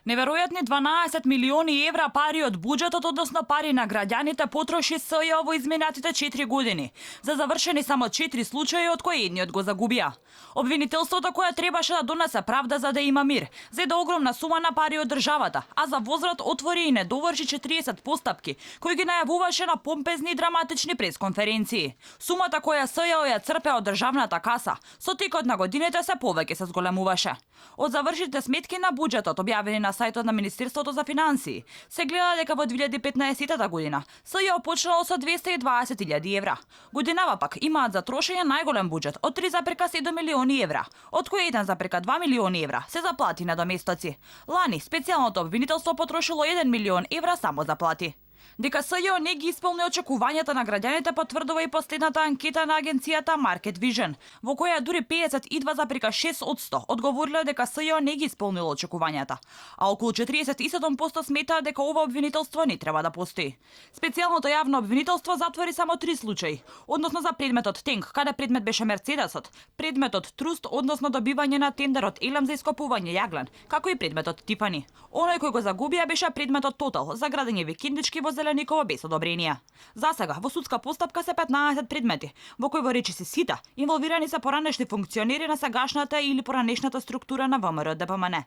Неверојатни 12 милиони евра пари од буџетот, односно пари на граѓаните, потроши СЈО во изминатите 4 години. За завршени само 4 случаи, од кои едниот го загубија. Обвинителството кое требаше да донесе правда за да има мир, зеде огромна сума на пари од државата, а за возврат отвори и не доврши 40 постапки, кои ги најавуваше на помпезни и драматични пресконференции. Сумата која СЈО ја црпе од државната каса, со текот на годините се повеќе се зголемуваше. Од завршите сметки на буџетот, објавени на сајтот на Министерството за финансии, се гледа дека во 2015 година СЈО почнало со 220.000 евра. Годинава пак имаат за трошење најголем буџет од 3,7 милиони евра, од кои 1,2 милиони евра се заплати на доместоци. Лани специјалното обвинителство потрошило 1 милион евра само за плати. Дека СЈО не ги исполни очекувањата на граѓаните потврдува и последната анкета на агенцијата Market Vision, во која дури 52,6% одговориле дека СЈО не ги исполнило очекувањата, а околу 47% сметаат дека ова обвинителство не треба да постои. Специјалното јавно обвинителство затвори само 3 случаи, односно за предметот Тенк, каде предмет беше Мерцедесот, предметот Труст, односно добивање на тендер од Елем за ископување јаглен, како и предметот Тифани. Оној кој го загубија беше предметот Тотал за градење викендички во Зелениково без одобрение. За сега во судска постапка се 15 предмети, во кои во речиси сите инволвирани се поранешни функционери на сегашната или поранешната структура на ВМРО ДПМН.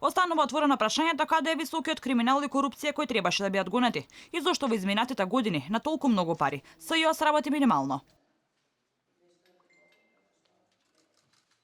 Останува отворено прашањето каде е високиот криминал и корупција кои требаше да бидат гонети и зошто во изминатите години на толку многу пари СЈО сработи минимално.